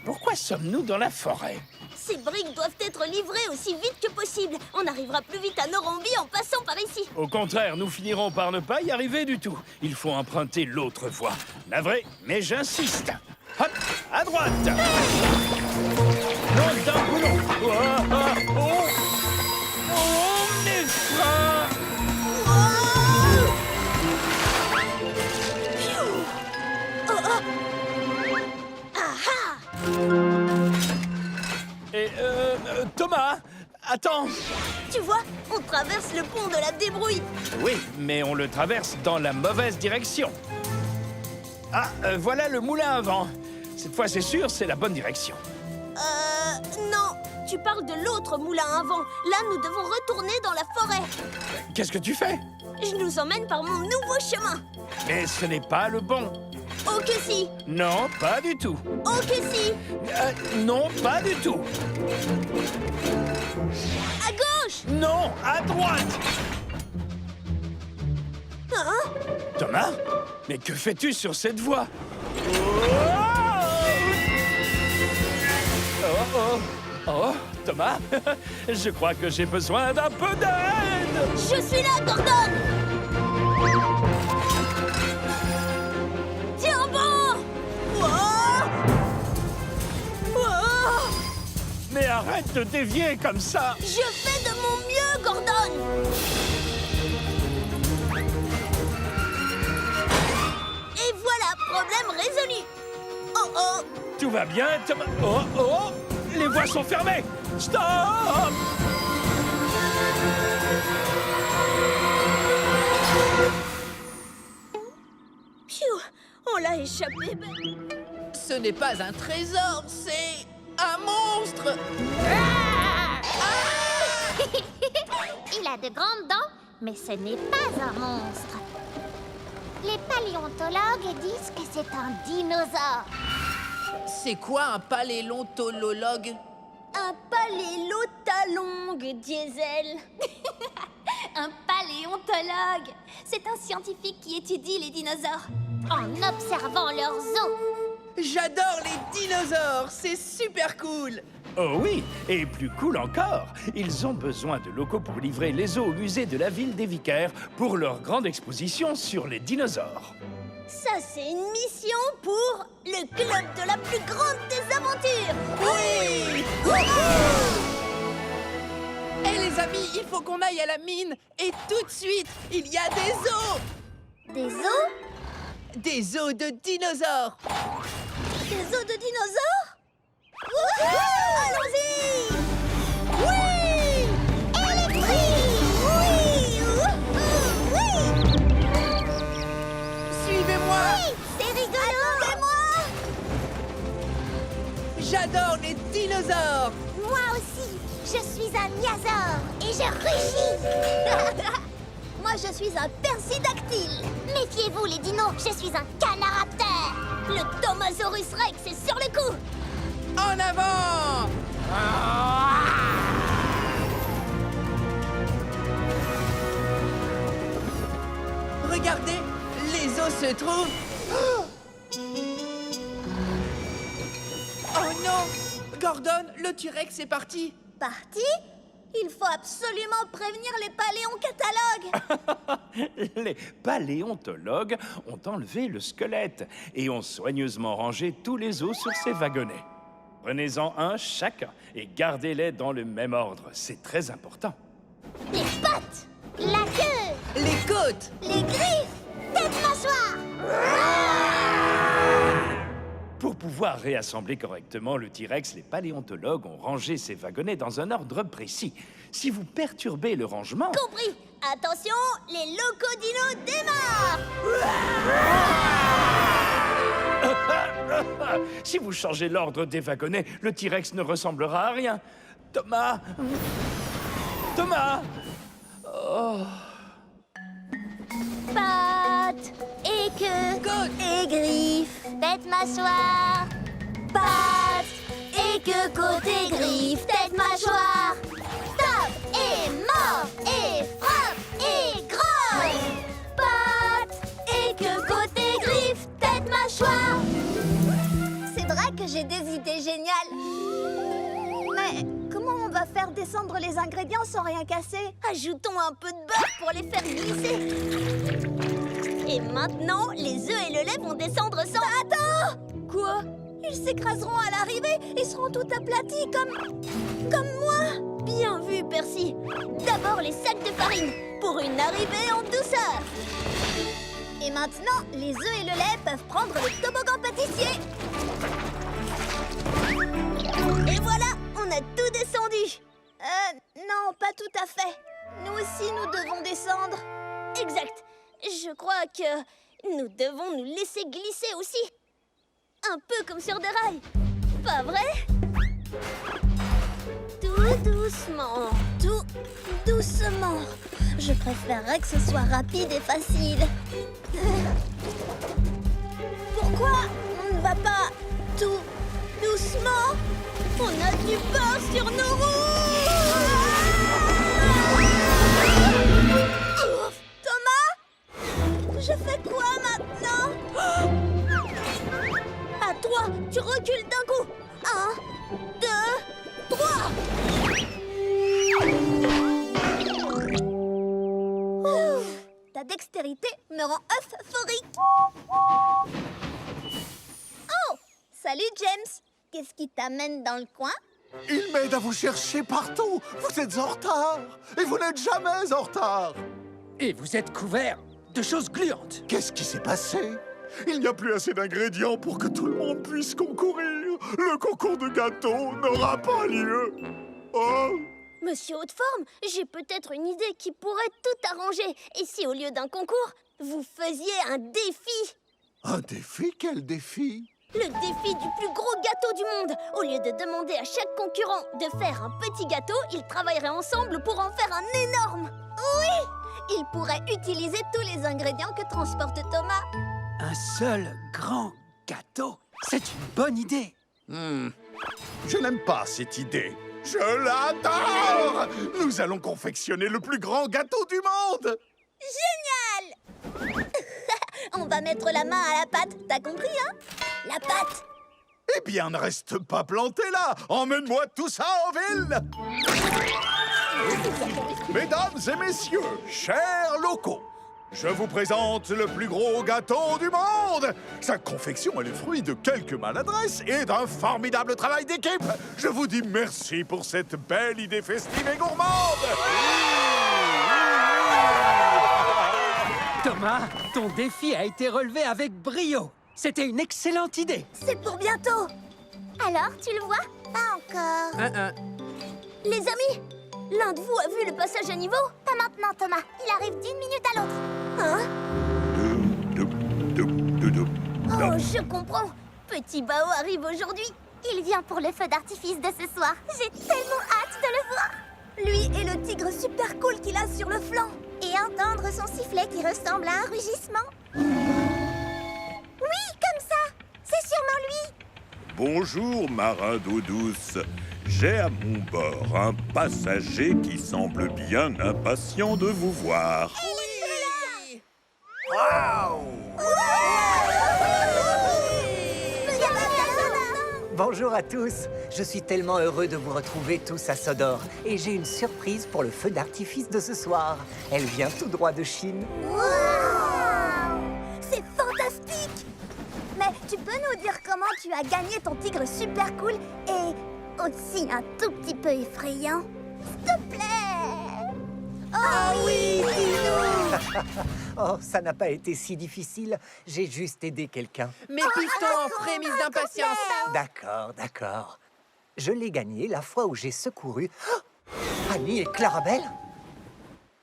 S4: Pourquoi sommes-nous dans la forêt?
S1: Ces briques doivent être livrées aussi vite que possible. On arrivera plus vite à Norambi en passant par ici.
S4: Au contraire, nous finirons par ne pas y arriver du tout. Il faut emprunter l'autre voie. Navré, mais j'insiste. Hop, à droite. Non, d'un boulon. Oh, oh, oh. Oh, mes freins. Et Thomas, attends.
S1: Tu vois, on traverse le pont de la débrouille.
S4: Oui, mais on le traverse dans la mauvaise direction. Ah, voilà le moulin à vent. Cette fois, c'est sûr, c'est la bonne direction.
S1: Non. Tu parles de l'autre moulin à vent. Là, nous devons retourner dans la forêt.
S4: Qu'est-ce que tu fais?
S1: Je nous emmène par mon nouveau chemin.
S4: Mais ce n'est pas le bon.
S1: Oh que si.
S4: Non, pas du tout.
S1: Oh que si.
S4: Non, pas du tout.
S1: À gauche.
S4: Non, à droite.
S1: Hein?
S4: Thomas? Mais que fais-tu sur cette voie? Oh, oh, oh, Thomas, je crois que j'ai besoin d'un peu d'aide.
S1: Je suis là, Gordon. Tiens bon. Wow. Wow.
S4: Mais arrête de dévier comme ça.
S1: Je fais de mon mieux, Gordon. Et voilà, problème résolu. Oh oh.
S4: Tout va bien, Thomas? Oh, oh, les voies sont fermées. Stop!
S1: Phew, on l'a échappé.
S3: Ce n'est pas un trésor, c'est un monstre.
S5: Il a de grandes dents, mais ce n'est pas un monstre. Les paléontologues disent que c'est un dinosaure.
S3: C'est quoi un paléontologue?
S1: Un paléotalongue, Diesel.
S2: Un paléontologue. C'est un scientifique qui étudie les dinosaures.
S5: En observant leurs os.
S3: J'adore les dinosaures, c'est super cool.
S4: Oh oui, et plus cool encore, ils ont besoin de locaux pour livrer les os au musée de la ville des Vicaires pour leur grande exposition sur les dinosaures.
S1: Ça, c'est une mission pour le club de la plus grande des aventures. Oui.
S3: Hé les amis, il faut qu'on aille à la mine. Et tout de suite, il y a des os.
S1: Des os?
S3: Des os de dinosaures.
S1: Des os de dinosaures? Allons-y! Oui! Électrique! Oui! Oui!
S3: Suivez-moi.
S1: Oui! C'est rigolo! Attendez-moi!
S3: J'adore les dinosaures.
S5: Moi aussi, je suis un niasaure et je rugis.
S1: Moi, je suis un persidactyle.
S5: Méfiez-vous les dinos, je suis un canaraptor.
S1: Le Thomasaurus Rex est sur le coup.
S3: En avant. Regardez, les os se trouvent. Oh non! Gordon, le T-Rex est parti.
S1: Parti? Il faut absolument prévenir les paléoncatalogues.
S4: Les paléontologues ont enlevé le squelette et ont soigneusement rangé tous les os sur ces wagonnets. Prenez-en un chacun et gardez-les dans le même ordre, c'est très important.
S1: Les pattes,
S5: La queue,
S3: Les côtes.
S1: les griffes.
S5: tête mâchoire.
S4: Pour pouvoir réassembler correctement le T-Rex, les paléontologues ont rangé ces wagonnets dans un ordre précis. Si vous perturbez le rangement...
S1: Compris. Attention, les locodinos démarrent.
S4: Si vous changez l'ordre des wagonnets, le T-Rex ne ressemblera à rien. Thomas! Thomas!
S5: Pattes et queue
S3: Côtes.
S1: Et griffes.
S5: tête mâchoire.
S1: Pattes et queue, côte et griffes, tête, mâchoire.
S5: Stop et mort et frappe et grogne.
S1: Pattes et queue, côte et griffes, tête, mâchoire. C'est vrai que j'ai des idées géniales. Mais comment on va faire descendre les ingrédients sans rien casser? Ajoutons un peu de beurre pour les faire glisser. Et maintenant, les œufs et le lait vont descendre sans... Attends! Quoi? Ils s'écraseront à l'arrivée et seront tout aplatis comme moi. Bien vu, Percy. D'abord les sacs de farine pour une arrivée en douceur. Et maintenant, les œufs et le lait peuvent prendre le toboggan pâtissier. Et voilà, on a tout descendu. Non, pas tout à fait. Nous aussi, nous devons descendre. Exact. Je crois que nous devons nous laisser glisser aussi. Un peu comme sur des rails. Pas vrai? Tout doucement, tout doucement. Je préférerais que ce soit rapide et facile. Pourquoi on ne va pas tout doucement? On a du pain sur nos roues. Ouf, Thomas? Je fais quoi maintenant? À toi, tu recules d'un coup. 1, 2, 3. Ouf, ta dextérité me rend euphorique. Oh, salut James. Qu'est-ce qui t'amène dans le coin?
S7: Il m'aide à vous chercher partout. Vous êtes en retard. Et vous n'êtes jamais en retard.
S8: Et vous êtes couvert de choses gluantes.
S7: Qu'est-ce qui s'est passé? Il n'y a plus assez d'ingrédients pour que tout le monde puisse concourir. Le concours de gâteaux n'aura pas lieu. Oh!
S1: Monsieur Haute-Forme, j'ai peut-être une idée qui pourrait tout arranger. Et si au lieu d'un concours, vous faisiez un défi?
S7: Un défi? Quel défi?
S1: Le défi du plus gros gâteau du monde. Au lieu de demander à chaque concurrent de faire un petit gâteau, ils travailleraient ensemble pour en faire un énorme. Oui! Ils pourraient utiliser tous les ingrédients que transporte Thomas.
S8: Un seul grand gâteau. C'est une bonne idée.
S7: Je n'aime pas cette idée. Je l'adore! Nous allons confectionner le plus grand gâteau du monde!
S1: Génial! On va mettre la main à la pâte, t'as compris, hein? La pâte!
S7: Eh bien, ne reste pas planté là! Emmène-moi tout ça en ville! Mesdames et messieurs, chers locaux, je vous présente le plus gros gâteau du monde! Sa confection est le fruit de quelques maladresses et d'un formidable travail d'équipe! Je vous dis merci pour cette belle idée festive et gourmande!
S8: Thomas, ton défi a été relevé avec brio. C'était une excellente idée.
S1: C'est pour bientôt!
S5: Alors, tu le vois?
S2: Pas encore.
S1: Les amis, l'un de vous a vu le passage à niveau?
S2: Pas maintenant, Thomas. Il arrive d'une minute à l'autre.
S1: Hein? Oh, je comprends. Petit Bao arrive aujourd'hui.
S2: Il vient pour le feu d'artifice de ce soir. J'ai tellement hâte de le voir.
S1: Lui et le tigre super cool qu'il a sur le flanc.
S2: Et entendre son sifflet qui ressemble à un rugissement. Oui, comme ça. C'est sûrement lui.
S9: Bonjour, marin d'eau douce. J'ai à mon bord un passager qui semble bien impatient de vous voir.
S10: Bonjour à tous. Je suis tellement heureux de vous retrouver tous à Sodor. Et j'ai une surprise pour le feu d'artifice de ce soir. Elle vient tout droit de Chine.
S1: C'est fantastique! Mais tu peux nous dire comment tu as gagné ton tigre super cool et aussi un tout petit peu effrayant? S'il te plaît! Oh oui, dis-nous!
S10: Oh, ça n'a pas été si difficile. J'ai juste aidé quelqu'un.
S3: Mes pistons en frémisse d'impatience.
S10: D'accord. Je l'ai gagné la fois où j'ai secouru Annie et Clarabelle.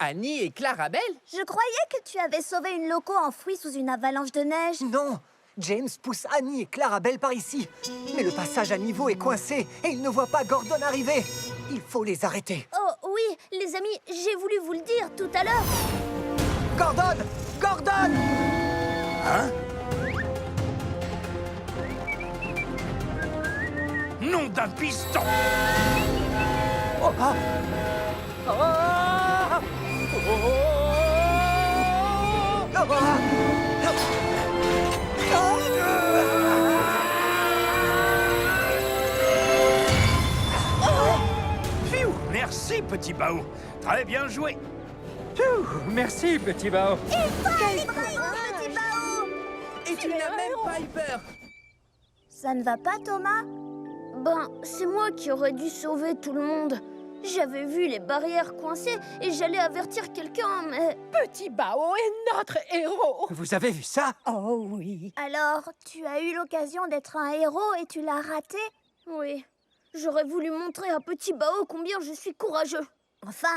S3: Annie et Clarabelle?
S1: Je croyais que tu avais sauvé une loco enfouie sous une avalanche de neige.
S10: Non, James pousse Annie et Clarabelle par ici. Mais le passage à niveau est coincé et ils ne voient pas Gordon arriver. Il faut les arrêter.
S1: Oh oui, les amis, j'ai voulu vous le dire tout à l'heure.
S10: Gordon!
S4: Nom d'un piston!
S10: Oh, ah. Ah. Oh.
S4: Pfiou! Merci, petit Bao. Très bien joué.
S8: Merci, petit Bao.
S1: Petit Bao!
S3: Et tu n'as même pas eu peur.
S1: Ça ne va pas, Thomas? Ben, c'est moi qui aurais dû sauver tout le monde. J'avais vu les barrières coincées et j'allais avertir quelqu'un, mais...
S11: Petit Bao est notre héros.
S8: Vous avez vu ça?
S11: Oh oui.
S1: Alors, tu as eu l'occasion d'être un héros et tu l'as raté? Oui. J'aurais voulu montrer à Petit Bao combien je suis courageux. Enfin,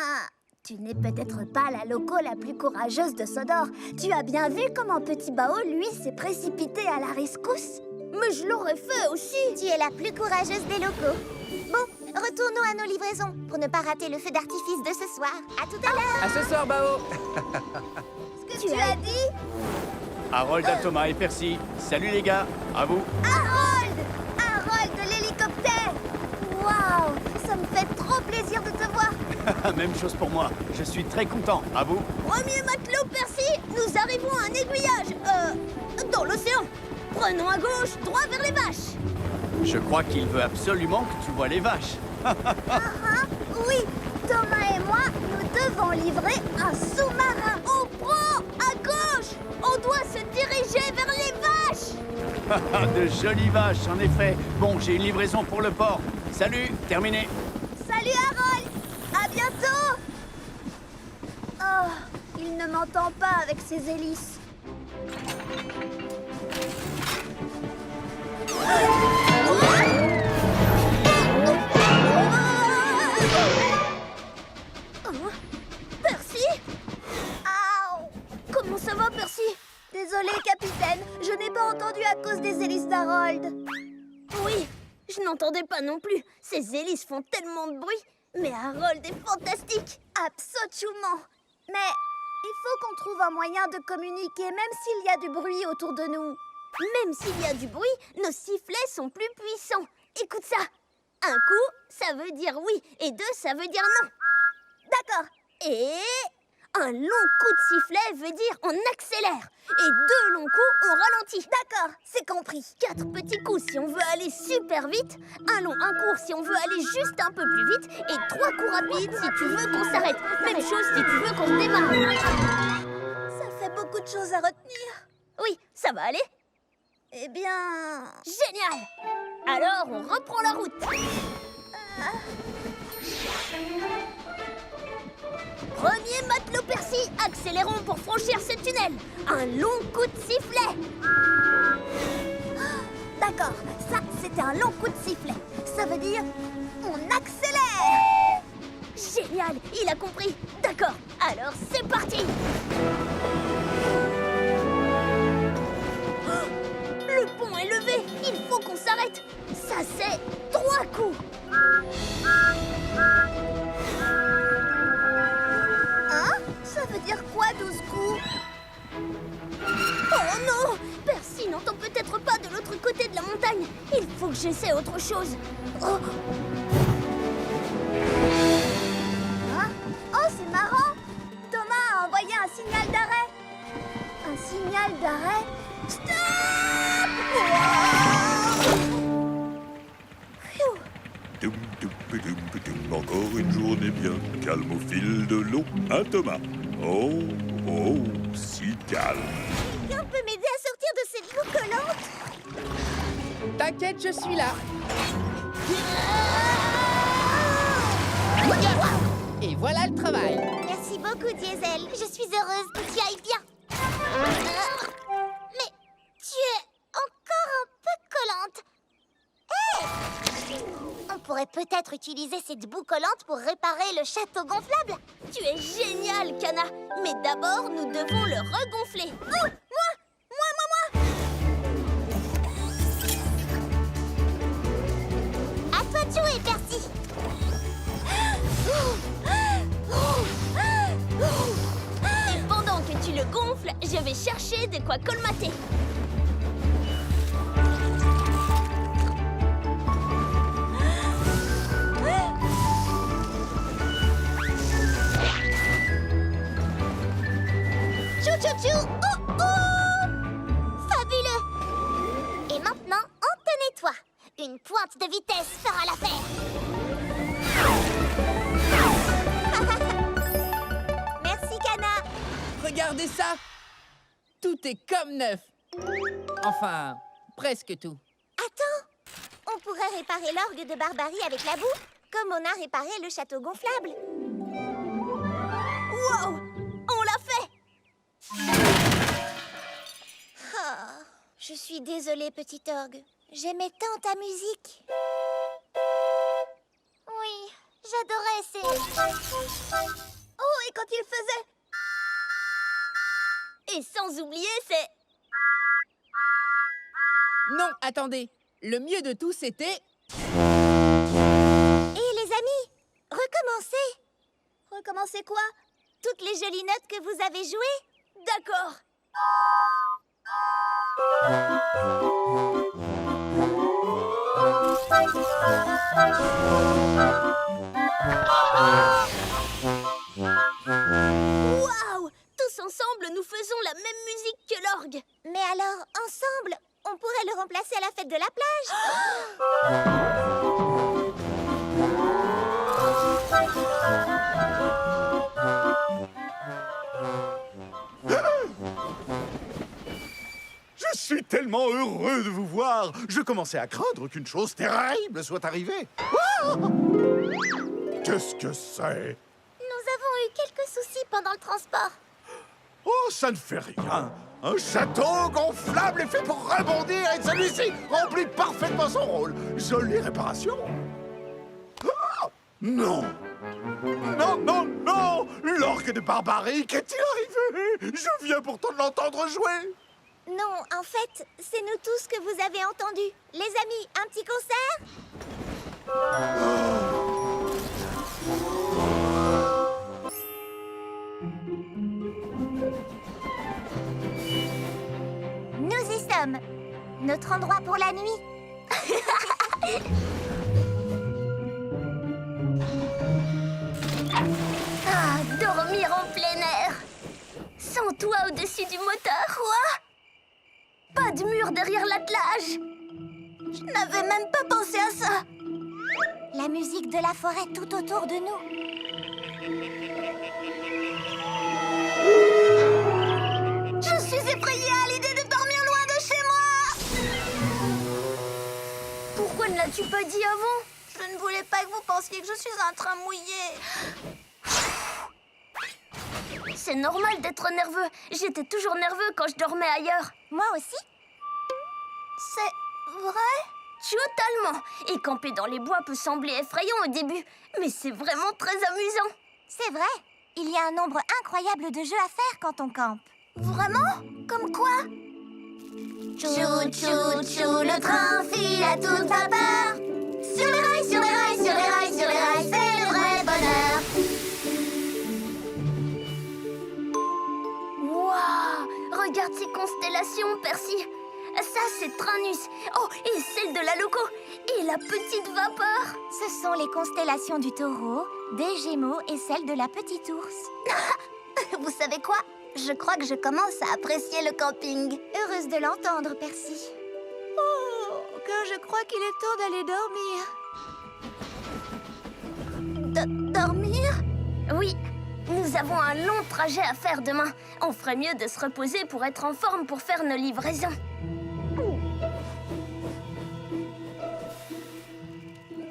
S1: tu n'es peut-être pas la loco la plus courageuse de Sodor. Tu as bien vu comment Petit Bao, lui, s'est précipité à la rescousse? Mais je l'aurais fait aussi.
S2: Tu es la plus courageuse des locaux. Bon, retournons à nos livraisons pour ne pas rater le feu d'artifice de ce soir. À tout à l'heure.
S3: À ce soir, Bao.
S1: Ce que tu as dit?
S6: Harold à Thomas et Percy. Salut les gars, à vous.
S1: Harold! Harold de l'hélicoptère! Waouh! Ça me fait trop plaisir de te voir.
S6: Même chose pour moi. Je suis très content. À vous.
S1: Premier matelot, Percy, nous arrivons à un aiguillage. Dans l'océan. Prenons à gauche, droit vers les vaches.
S6: Je crois qu'il veut absolument que tu vois les vaches.
S1: Oui, Thomas et moi, nous devons livrer un sous-marin. On prend à gauche. On doit se diriger vers les vaches.
S6: De jolies vaches, en effet. Bon, j'ai une livraison pour le port. Salut, terminé.
S1: Salut Harold. À bientôt. Oh, il ne m'entend pas avec ses hélices. Percy? Aouh! Comment ça va, Percy? Désolé, capitaine, je n'ai pas entendu à cause des hélices d'Harold. Oui, je n'entendais pas non plus. Ces hélices font tellement de bruit. Mais Harold est fantastique. Absolument. Mais il faut qu'on trouve un moyen de communiquer, même s'il y a du bruit autour de nous. Même s'il y a du bruit, nos sifflets sont plus puissants. Écoute ça. Un coup, ça veut dire oui, et 2, ça veut dire non. D'accord. Et un long coup de sifflet veut dire on accélère. Et 2 longs coups, on ralentit. D'accord, c'est compris. 4 petits coups si on veut aller super vite. Un long, un court si on veut aller juste un peu plus vite. Et 3 coups rapides si tu veux qu'on s'arrête. Même chose si tu veux qu'on se démarre. Ça fait beaucoup de choses à retenir. Oui, ça va aller. Eh bien... Génial! Alors, on reprend la route. Premier matelot Percy, accélérons pour franchir ce tunnel. Un long coup de sifflet. D'accord, ça, c'était un long coup de sifflet. Ça veut dire, on accélère. Génial, il a compris. D'accord, alors c'est parti. Le pont est levé, il faut qu'on s'arrête. Ça, c'est 3 coups. Hein? Ça veut dire quoi, 12 coups? Oh non! Percy n'entend peut-être pas de l'autre côté de la montagne. Il faut que j'essaie autre chose. Oh, hein? Oh, c'est marrant! Thomas a envoyé un signal d'arrêt. Un signal d'arrêt? Stop! Phew.
S9: Toum, toum, toum, toum. Encore une journée bien calme au fil de l'eau. Hein, Thomas? Oh, oh, si calme.
S1: Quelqu'un peut m'aider à sortir de cette boue collante?
S11: T'inquiète, je suis là. Et voilà le travail.
S5: Merci beaucoup, Diesel. Je suis heureuse que tu ailles bien. Mais tu es encore un peu collante. Hé! On pourrait peut-être utiliser cette boue collante pour réparer le château gonflable.
S1: Tu es génial, Kana. Mais d'abord, nous devons le regonfler. Oh, moi!
S5: À toi de jouer, Percy.
S1: Et pendant que tu le gonfles, je vais chercher de quoi colmater.
S5: Chou-chou-chou! Oh oh! Fabuleux! Et maintenant, on te nettoie. Une pointe de vitesse fera l'affaire. Merci, Kana.
S3: Regardez ça! Tout est comme neuf. Enfin, presque tout.
S5: Attends, on pourrait réparer l'orgue de Barbarie avec la boue, comme on a réparé le château gonflable.
S1: Wow! On l'a fait!
S5: Oh, je suis désolée, petit orgue. J'aimais tant ta musique. Oui, j'adorais ces...
S1: Oh, et quand il faisait... Et sans oublier, c'est...
S11: Non, attendez. Le mieux de tout, c'était...
S5: Et les amis, recommencez.
S1: Recommencer quoi?
S5: Toutes les jolies notes que vous avez jouées.
S1: D'accord. Waouh! Tous ensemble, nous faisons la même musique que l'orgue.
S5: Mais alors, ensemble, on pourrait le remplacer à la fête de la plage.
S7: Je suis tellement heureux de vous voir. Je commençais à craindre qu'une chose terrible soit arrivée. Ah! Qu'est-ce que c'est?
S5: Nous avons eu quelques soucis pendant le transport.
S7: Oh, ça ne fait rien. Un château gonflable est fait pour rebondir et celui-ci remplit parfaitement son rôle. Jolie réparation. Ah! Non. Non, non, non! L'orgue de Barbarie, qu'est-il arrivé? Je viens pourtant de l'entendre jouer.
S5: Non, en fait, c'est nous tous que vous avez entendus. Les amis, un petit concert? Nous y sommes. Notre endroit pour la nuit.
S1: grand toit au-dessus du moteur. Quoi? Pas de mur derrière l'attelage. Je n'avais même pas pensé à ça.
S2: La musique de la forêt tout autour de nous.
S1: Je suis effrayée à l'idée de dormir loin de chez moi. Pourquoi ne l'as-tu pas dit avant? Je ne voulais pas que vous pensiez que je suis un train mouillé. C'est normal d'être nerveux. J'étais toujours nerveux quand je dormais ailleurs.
S2: Moi aussi.
S1: C'est vrai? Totalement. Et camper dans les bois peut sembler effrayant au début, mais c'est vraiment très amusant.
S2: C'est vrai. Il y a un nombre incroyable de jeux à faire quand on campe.
S1: Vraiment? Comme quoi?
S2: Tchou, tchou, tchou, le train file à toute vapeur. Sur les rails, sur les rails, sur les rails, sur les rails, c'est le vrai bonheur.
S1: Waouh! Regarde ces constellations, Percy. Ça, c'est Trinus. Oh, et celle de la Loco. Et la petite vapeur.
S2: Ce sont les constellations du Taureau, des Gémeaux et celle de la Petite Ours.
S1: Vous savez quoi? Je crois que je commence à apprécier le camping.
S2: Heureuse de l'entendre, Percy. Oh, que je crois qu'il est temps d'aller dormir.
S1: Dormir? Oui. Nous avons un long trajet à faire demain. On ferait mieux de se reposer pour être en forme pour faire nos livraisons.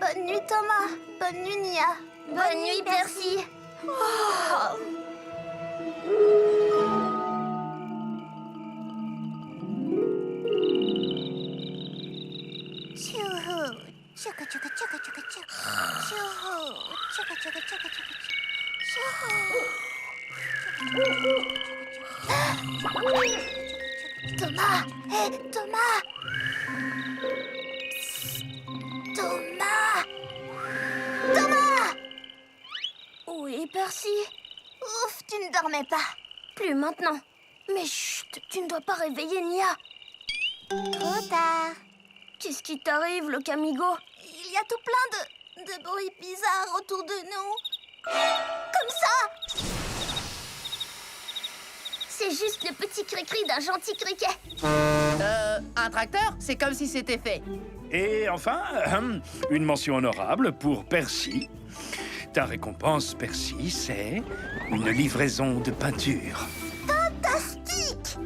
S1: Bonne nuit, Thomas. Bonne nuit, Nia. Bonne nuit, Percy. Oh.
S2: Tchou, tchouka, tchouka, tchouka, tchouka, tchouka. Tchou, tchouka, tchouka, tchouka, tchouka, tchou.
S1: Thomas! Hé, Thomas! Psst. Thomas! Thomas! Oui, Percy? Ouf, tu ne dormais pas. Plus maintenant. Mais chut, tu ne dois pas réveiller Nia.
S2: Trop tard.
S1: Qu'est-ce qui t'arrive, le Camigo? Il y a tout plein de bruits bizarres autour de nous. Comme ça! C'est juste le petit cri-cri d'un gentil criquet.
S11: Un tracteur? C'est comme si c'était fait.
S4: Et enfin, une mention honorable pour Percy. Ta récompense, Percy, c'est une livraison de peinture.
S1: Fantastique!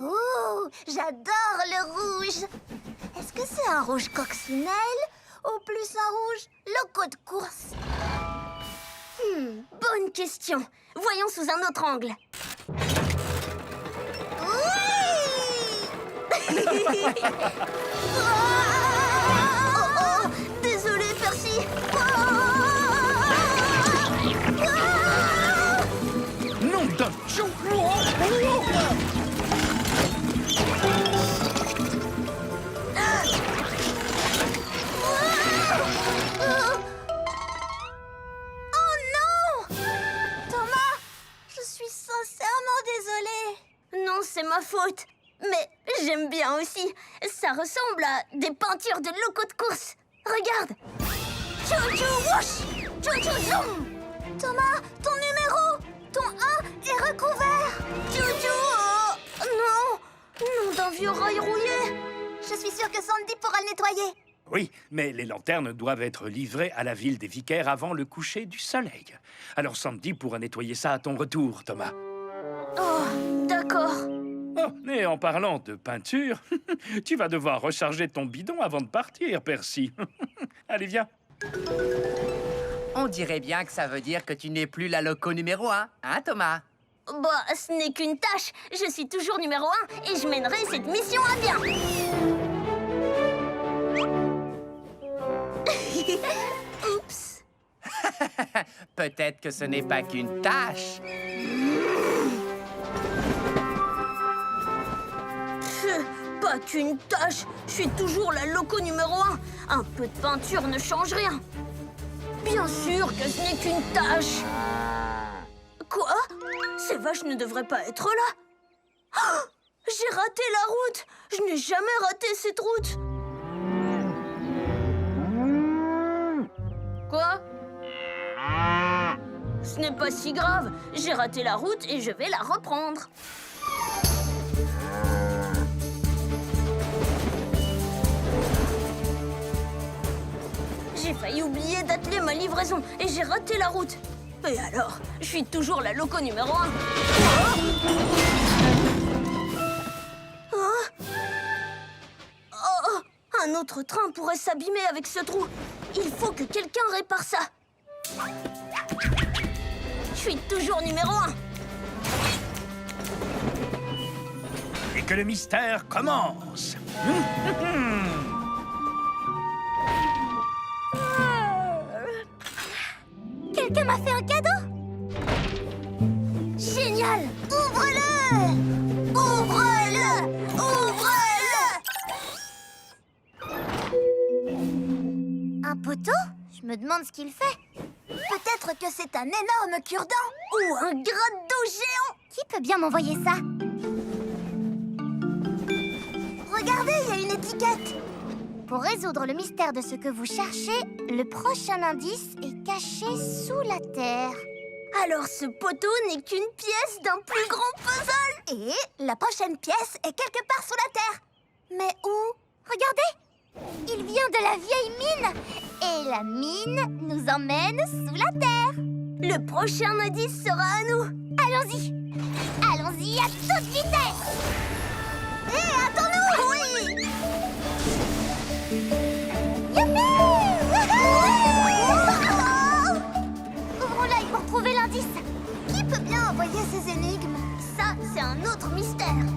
S1: Oh, j'adore le rouge. Est-ce que c'est un rouge coccinelle ou plus un rouge loco de course? Bonne question. Voyons sous un autre angle. Oui! Oh, désolé, Percy.
S4: Nom d'un chou!
S1: Oh non! Thomas, je suis sincèrement désolée. Non, c'est ma faute. Mais j'aime bien aussi. Ça ressemble à des peintures de locaux de course. Regarde. Chou-chou whoosh! Chou-chou zoom! Thomas, ton numéro! Ton 1 est recouvert! Chou-chou! Non! Nom d'un vieux rail rouillé! Je suis sûre que Sandy pourra le nettoyer.
S4: Oui, mais les lanternes doivent être livrées à la ville des Vicaires avant le coucher du soleil. Alors Sandy pourra nettoyer ça à ton retour, Thomas.
S1: Oh, d'accord.
S4: Oh, et en parlant de peinture, tu vas devoir recharger ton bidon avant de partir, Percy. Allez, viens.
S11: On dirait bien que ça veut dire que tu n'es plus la loco numéro 1, hein, Thomas?
S1: Bah, ce n'est qu'une tâche. Je suis toujours numéro 1 et je mènerai cette mission à bien. Oups.
S11: Peut-être que ce n'est pas qu'une tâche.
S1: Pas qu'une tâche. Je suis toujours la loco numéro 1. Un peu de peinture ne change rien. Bien sûr que ce n'est qu'une tâche. Quoi? Ces vaches ne devraient pas être là. Oh, j'ai raté la route. Je n'ai jamais raté cette route. Quoi? Ce n'est pas si grave. J'ai raté la route et je vais la reprendre. J'ai failli oublier d'atteler ma livraison et j'ai raté la route. Et alors, je suis toujours la loco numéro 1. Oh, un autre train pourrait s'abîmer avec ce trou. Il faut que quelqu'un répare ça. Je suis toujours numéro 1.
S4: Et que le mystère commence.
S2: Quelqu'un m'a fait un cadeau?
S1: Génial! Ouvre-le! Ouvre-le! Ouvre-le!
S2: Un poteau? Je me demande ce qu'il fait.
S1: Peut-être que c'est un énorme cure-dent ou un gratte-d'eau géant.
S2: Qui peut bien m'envoyer ça?
S1: Regardez, il y a une étiquette.
S2: Pour résoudre le mystère de ce que vous cherchez, le prochain indice est caché sous la terre.
S1: Alors ce poteau n'est qu'une pièce d'un plus grand puzzle. Et la prochaine pièce est quelque part sous la terre. Mais où?
S2: Regardez! Il vient de la vieille mine. Et la mine nous emmène sous la terre.
S1: Le prochain indice sera à nous.
S2: Allons-y! Allons-y à toute vitesse!
S1: Hé, attends-nous! Oui!
S2: Ouvrons l'œil pour trouver l'indice.
S1: Qui peut bien envoyer ces énigmes? Ça, c'est un autre mystère.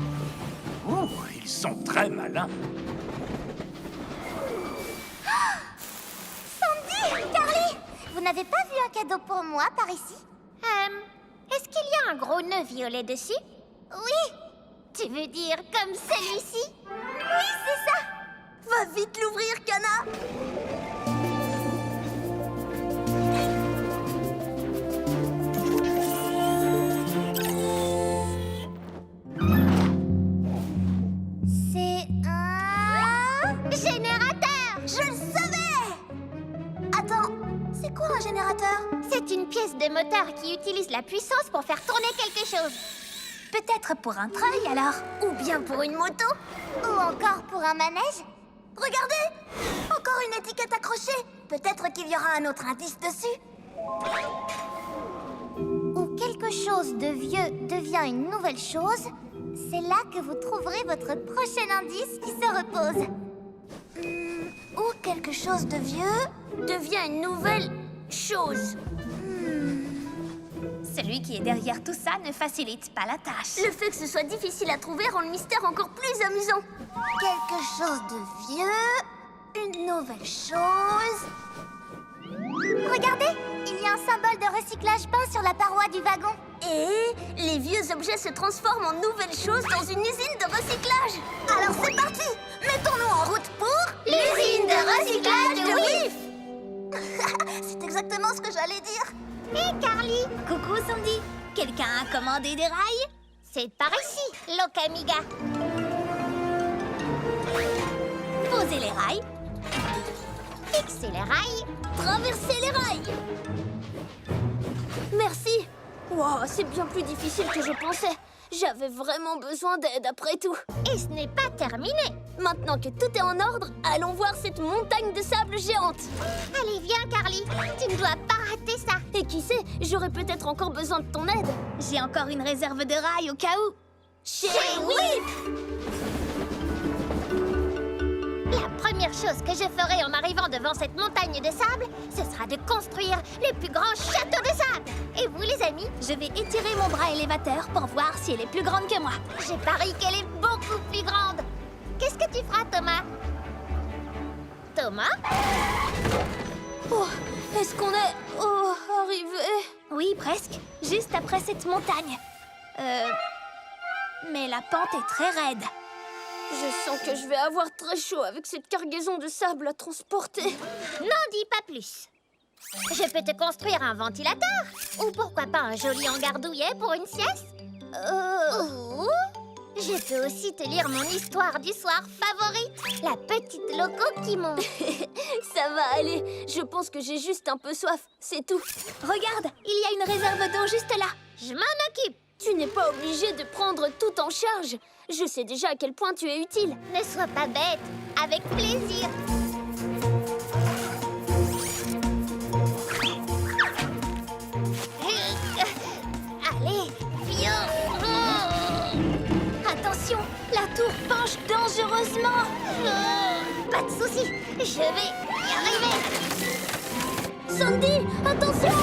S4: Ouh, ils sont très malins.
S2: Sandy! Carly! Vous n'avez pas vu un cadeau pour moi par ici?
S5: Est-ce qu'il y a un gros nœud violet dessus?
S2: Oui!
S5: Tu veux dire comme celui-ci?
S2: Oui, c'est ça!
S1: Va vite l'ouvrir, Kana!
S2: C'est un...
S5: Générateur!
S1: Je le savais! Attends, c'est quoi un générateur?
S5: C'est une pièce de moteur qui utilise la puissance pour faire tourner quelque chose.
S2: Peut-être pour un treuil, alors?
S1: Ou bien pour une moto?
S2: Ou encore pour un manège?
S1: Regardez! Encore une étiquette accrochée. Peut-être qu'il y aura un autre indice dessus.
S2: Où quelque chose de vieux devient une nouvelle chose, c'est là que vous trouverez votre prochain indice qui se repose.
S1: Ou quelque chose de vieux devient une nouvelle chose.
S2: Celui qui est derrière tout ça ne facilite pas la tâche.
S1: Le fait que ce soit difficile à trouver rend le mystère encore plus amusant. Quelque chose de vieux, une nouvelle chose.
S2: Regardez, il y a un symbole de recyclage peint sur la paroi du wagon.
S1: Et les vieux objets se transforment en nouvelles choses dans une usine de recyclage. Alors c'est parti! Mettons-nous en route pour...
S5: L'usine de recyclage de
S1: WIF! C'est exactement ce que j'allais dire.
S2: Hé, Carly! Coucou, Sandy! Quelqu'un a commandé des rails?
S5: C'est par ici, Locamiga.
S2: Posez les rails.
S5: Fixez les rails.
S1: Traverser les rails. Merci. Wow, c'est bien plus difficile que je pensais. J'avais vraiment besoin d'aide après tout.
S5: Et ce n'est pas terminé.
S1: Maintenant que tout est en ordre, allons voir cette montagne de sable géante.
S5: Allez, viens, Carly. Tu ne dois pas rater ça.
S1: Et qui sait, j'aurai peut-être encore besoin de ton aide.
S2: J'ai encore une réserve de rails au cas où.
S1: Chez WIF!
S5: La première chose que je ferai en arrivant devant cette montagne de sable, ce sera de construire le plus grand château de sable. Et vous, les amis?
S2: Je vais étirer mon bras élévateur pour voir si elle est plus grande que moi.
S5: J'ai parié qu'elle est beaucoup plus grande. Qu'est-ce que tu feras, Thomas? Thomas?
S1: Oh, est-ce qu'on est arrivé?
S2: Oui, presque. Juste après cette montagne. Mais la pente est très raide.
S1: Je sens que je vais avoir très chaud avec cette cargaison de sable à transporter.
S5: N'en dis pas plus. Je peux te construire un ventilateur. Ou pourquoi pas un joli hangar douillet pour une sieste.
S1: Ou
S5: Je peux aussi te lire mon histoire du soir favorite, la petite loco qui monte.
S1: Ça va aller. Je pense que j'ai juste un peu soif, c'est tout.
S2: Regarde, il y a une réserve d'eau juste là.
S5: Je m'en occupe.
S1: Tu n'es pas obligé de prendre tout en charge. Je sais déjà à quel point tu es utile.
S5: Ne sois pas bête, avec plaisir. Allez, viens.
S2: Attention, la tour penche dangereusement.
S5: Pas de souci, je vais y arriver.
S1: Sandy, attention!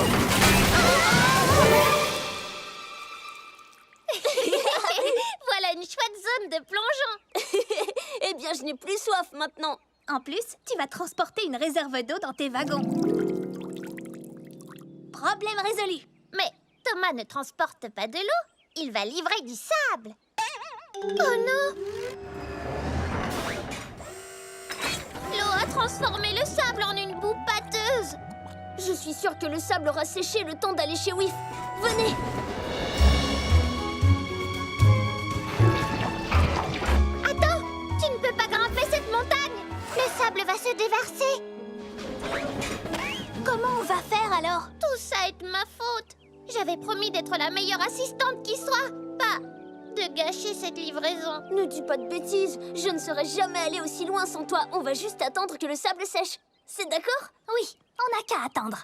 S5: Voilà une chouette zone de plongeon.
S1: Eh bien, je n'ai plus soif maintenant.
S2: En plus, tu vas transporter une réserve d'eau dans tes wagons. Problème résolu.
S5: Mais Thomas ne transporte pas de l'eau, il va livrer du sable. Oh non! L'eau a transformé le sable en une boue pâteuse.
S1: Je suis sûre que le sable aura séché le temps d'aller chez Whiff. Venez!
S5: Attends, tu ne peux pas grimper cette montagne. Le sable va se déverser.
S2: Comment on va faire alors?
S5: Tout ça est de ma faute. J'avais promis d'être la meilleure assistante qui soit, pas de gâcher cette livraison.
S1: Ne dis pas de bêtises. Je ne serais jamais allée aussi loin sans toi. On va juste attendre que le sable sèche. C'est d'accord?
S2: Oui, on n'a qu'à attendre.